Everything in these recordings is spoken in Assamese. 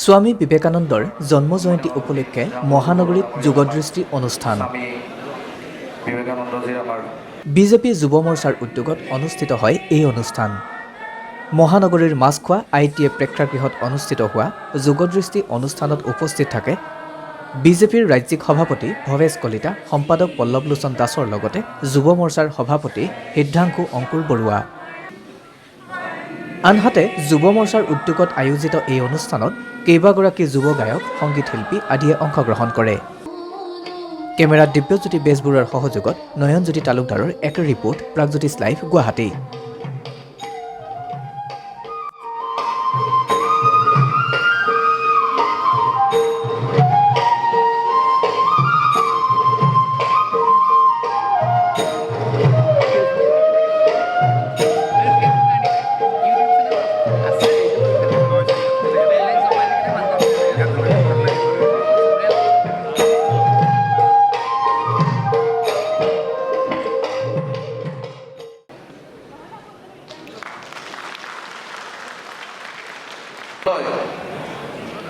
স্বামী বিবেকানন্দৰ জন্ম জয়ন্তী উপলক্ষে মহানগৰীত যোগদৃষ্টি অনুষ্ঠান বিজেপি যুৱ মৰ্চাৰ উদ্যোগত অনুষ্ঠিত হয় এই অনুষ্ঠান। মহানগৰীৰ মাছখোৱা ITA প্ৰেক্ষাগৃহত অনুষ্ঠিত হোৱা যোগদৃষ্টি অনুষ্ঠানত উপস্থিত থাকে বিজেপিৰ ৰাজ্যিক সভাপতি ভৱেশ কলিতা, সম্পাদক পল্লৱলোচন দাসৰ লগতে যুৱ মৰ্চাৰ সভাপতি সিদ্ধাংশু অংকুৰ বৰুৱা। আনহাতে যুৱ মৰ্চাৰ উদ্যোগত আয়োজিত এই অনুষ্ঠানত কেইবাগৰাকী যুৱ গায়ক, সংগীত শিল্পী আদিয়ে অংশগ্ৰহণ কৰে। কেমেৰাত দিব্যজ্যোতি বেজবৰুৱাৰ সহযোগত নয়নজ্যোতি তালুকদাৰৰ এক ৰিপৰ্ট, প্ৰাগজ্যোতিষ লাইভ, গুৱাহাটী।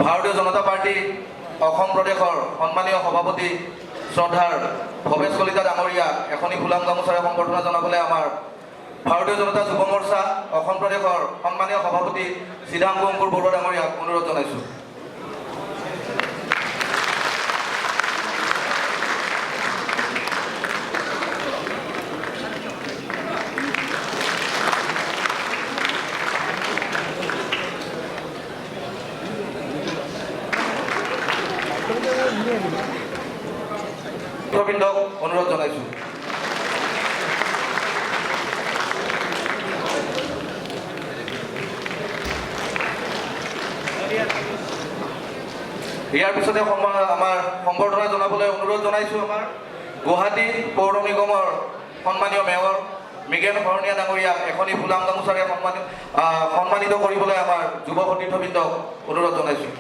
ভাৰতীয় জনতা পাৰ্টি অসম প্ৰদেশৰ সন্মানীয় সভাপতি শ্ৰদ্ধাৰ ভৱেশ কলিতা ডাঙৰীয়া এখনি ফুলাম গামোচাৰে সম্বৰ্ধনা জনাবলৈ আমাৰ ভাৰতীয় জনতা যুৱ মৰ্চা অসম প্ৰদেশৰ সন্মানীয় সভাপতি সিদ্ধাংশু অংকুৰ বৰুৱা ডাঙৰীয়াক অনুৰোধ জনাইছোঁ। অনুৰোধ জনাইছোঁ। ইয়াৰ পিছতে আমাৰ সম্বৰ্ধনা জনাবলৈ অনুৰোধ জনাইছোঁ আমাৰ গুৱাহাটী পৌৰ নিগমৰ সন্মানীয় মেয়ৰ মৃগেন শৰণীয়া ডাঙৰীয়াক এখনি ফুলাম গামোচাৰে সন্মানিত কৰিবলৈ আমাৰ যুৱ সতীৰ্থবৃন্দক অনুৰোধ জনাইছোঁ।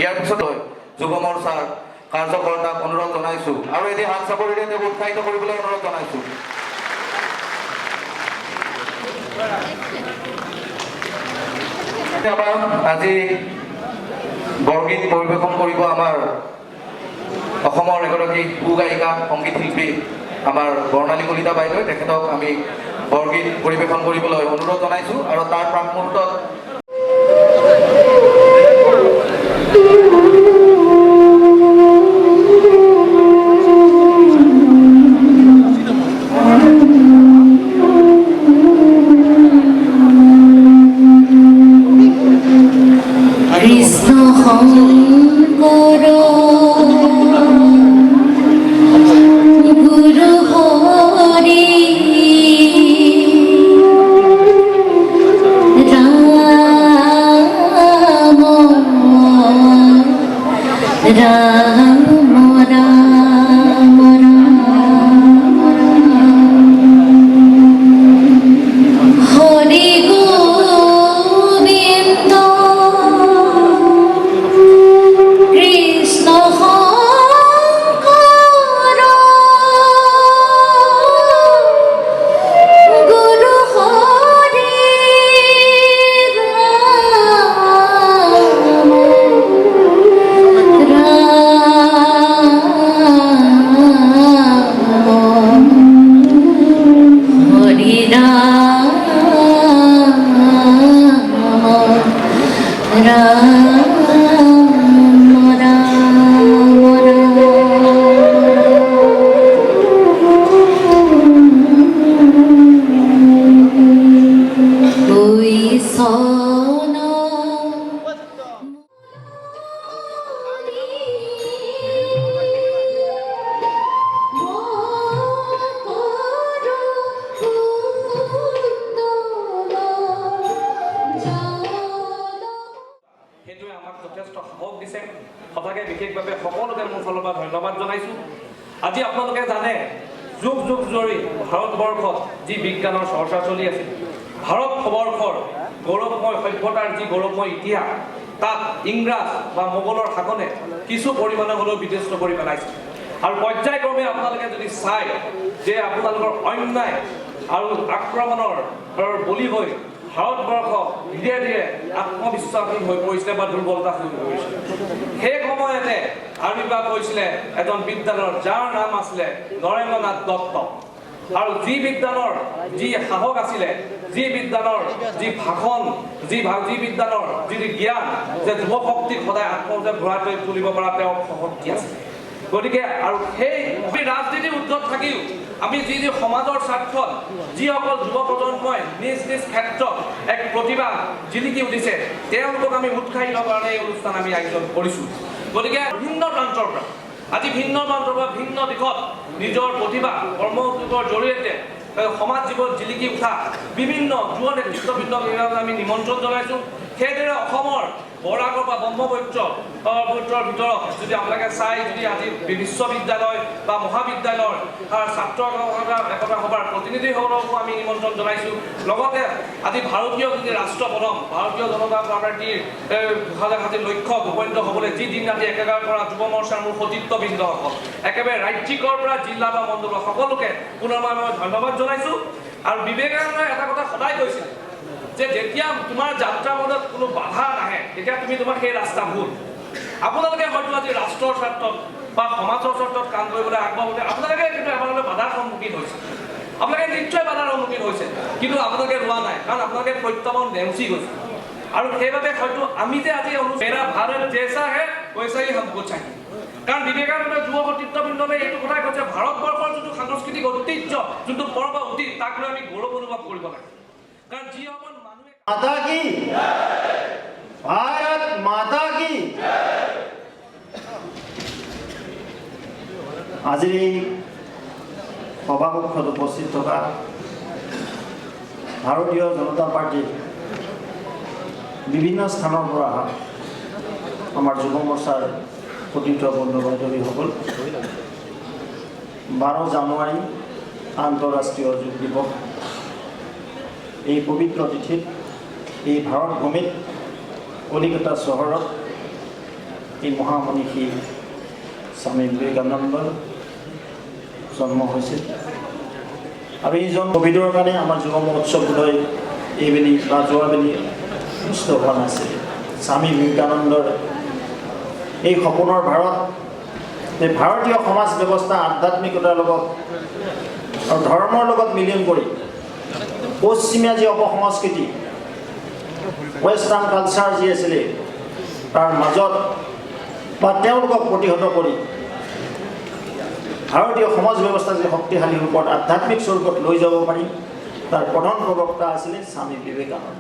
ইয়াৰ পিছত যুৱ মৰ্চাৰ কাৰ্যকৰ্তাক অনুৰোধ জনাইছোঁ আৰু এটি হাত চাপৰিৰে তেওঁক উৎসাহিত কৰিবলৈ অনুৰোধ জনাইছোঁ। আজি বৰগীত পৰিৱেশন কৰিব আমাৰ অসমৰ এগৰাকী সুগায়িকা, সংগীত শিল্পী আমাৰ বৰ্ণালী কলিতা বাইদেউ। তেখেতক আমি বৰগীত পৰিৱেশন কৰিবলৈ অনুৰোধ জনাইছোঁ আৰু তাৰ প্ৰাক মুহূৰ্তত সঁচাকৈ বিশেষভাৱে সকলোকে মোৰ ফালৰ পৰা ধন্যবাদ জনাইছোঁ। আজি আপোনালোকে জানে যুগ যুগ ধৰি ভাৰতবৰ্ষত যি বিজ্ঞানৰ চৰ্চা চলি আছিল, ভাৰতবৰ্ষৰ গৌৰৱময় সভ্যতাৰ যি গৌৰৱময় ইতিহাস, তাত ইংৰাজ বা মোগলৰ শাসনে কিছু পৰিমাণে হ'লেও বিধ্বস্ত কৰি পেলাইছে। আৰু পৰ্যায়ক্ৰমে আপোনালোকে যদি চাই যে আপোনালোকৰ অন্যায় আৰু আক্ৰমণৰ বলি হৈ ভাৰতবৰ্ষ ধীৰে ধীৰে আত্মবিশ্বাসহীন হৈ পৰিছিলে বা দুৰ্বলতা হৈ পৰিছিলে। সেই সময়তে আৱিৰ্ভাৱ হৈছিলে এজন বিদ্বানৰ যাৰ নাম আছিলে নৰেন্দ্ৰ নাথ দত্ত। আৰু যি বিদ্বানৰ যি সাহস আছিলে, যি বিদ্বানৰ যি ভাষণ, যি বিদ্বানৰ যি জ্ঞান যে যুৱ শক্তিক সদায় আত্মহত্যা ঘূৰাই তুলিব পৰা তেওঁৰ শক্তি আছে। গতিকে আৰু সেই ৰাজনীতিৰ উদ্ধত থাকিও আমি যি সমাজৰ স্বাৰ্থত যিসকল যুৱ প্ৰজন্মই নিজ নিজ ক্ষেত্ৰত এক প্ৰতিভা জিলিকি উঠিছে, তেওঁলোকক আমি উৎসাহিতৰ কাৰণে এই অনুষ্ঠান আমি আয়োজন কৰিছোঁ। গতিকে ভিন্ন প্ৰান্তৰ পৰা আজি ভিন্ন প্ৰান্তৰ পৰা ভিন্ন দিশত নিজৰ প্ৰতিভা কৰ্মযোগৰ জৰিয়তে সমাজ জীৱন জিলিকি উঠা বিভিন্ন যুৱ নেতৃত্ববৃন্দক আমি নিমন্ত্ৰণ জনাইছোঁ। সেইদৰে অসমৰ বৰাকৰ বা ব্ৰহ্মপুত্ৰৰ ভিতৰত যদি আপোনালোকে চাই, যদি আজি বিশ্ববিদ্যালয় বা মহাবিদ্যালয়ৰ ছাত্ৰ একতা সভাৰ প্ৰতিনিধিসকলকো আমি নিমন্ত্ৰণ জনাইছোঁ। লগতে আজি ভাৰতীয় যি ৰাষ্ট্ৰ প্ৰথম ভাৰতীয় জনতা পাৰ্টীৰ লক্ষ্য উপনীত হ'বলৈ যি দিন ৰাতি একেকাৰ কৰা যুৱ মৰ্চাৰ মোৰ সতীৰ্থবৃন্দসকল, একেবাৰে ৰাজ্যিকৰ পৰা জিলা বা মণ্ডলৰ সকলোকে পুনৰবাৰ মই ধন্যবাদ জনাইছোঁ। আৰু বিবেকানন্দই এটা কথা সদায় কৈছিল যে যেতিয়া তোমাৰ যাত্ৰাৰ মাজত কোনো বাধা নাহে, তেতিয়া তুমি তোমাৰ সেই ৰাস্তা ভুল। আপোনালোকে হয়তো আজি ৰাষ্ট্ৰৰ স্বাৰ্থত বা সমাজৰ স্বাৰ্থত কাম কৰিবলৈ আগবাঢ়োতে আপোনালোকে কিন্তু আপোনালোকে বাধাৰ সন্মুখীন হৈছে, আপোনালোকে নিশ্চয় বাধাৰ সন্মুখীন হৈছে, কিন্তু আপোনালোকে ৰোৱা নাই, কাৰণ আপোনালোকে প্ৰত্যাহ্বান নেওচি গৈছে। আৰু সেইবাবে হয়তো আমি যে আজি মেৰা ভাৰত জেচা হে বৈচাই हमको चाहिए। কাৰণ বিবেকানন্দ যুৱ নেতৃত্ববৃন্দই এইটো কথাই কৈছে, ভাৰতবৰ্ষৰ যোনটো সাংস্কৃতিক ঐতিহ্য, যোনটো পৰম্পৰা অতীত, তাক লৈ আমি গৌৰৱ অনুভৱ কৰিব লাগে। কাৰণ যিসকল মানুহে माता की भारत माता की আজিৰ এই সভাকক্ষত উপস্থিত থকা ভাৰতীয় জনতা পাৰ্টিৰ বিভিন্ন স্থানৰ পৰা আমাৰ যুৱ মৰ্চাৰ প্ৰতিনিধি বন্ধু বান্ধৱীসকল, 12 জানুৱাৰী আন্তঃৰাষ্ট্ৰীয় যোগ দিৱস এই পবিত্ৰ তিথিত এই ভাৰত ভূমিত কলিকতা চহৰত এই মহামনীষী স্বামী বিবেকানন্দৰ জন্ম হৈছিল। আৰু এইজন কোভিডৰ কাৰণে আমাৰ যুৱ মহোৎসৱলৈ এইবেলি বা যোৱাবেলি সুস্থ হোৱা নাছিল। স্বামী বিবেকানন্দৰ এই সপোনৰ ভাৰত, এই ভাৰতীয় সমাজ ব্যৱস্থা আধ্যাত্মিকতাৰ লগত আৰু ধৰ্মৰ লগত মিলন কৰি পশ্চিমীয়া যি অপসংস্কৃতি, ৱেষ্টাৰ্ণ কালচাৰ যি আছিলে তাৰ মাজত বা তেওঁলোকক প্ৰতিহত কৰি ভাৰতীয় সমাজ ব্যৱস্থা যি শক্তিশালী ৰূপত আধ্যাত্মিক স্বৰূপত লৈ যাব পাৰি, তাৰ প্ৰধান প্ৰবক্তা আছিলে স্বামী বিবেকানন্দ।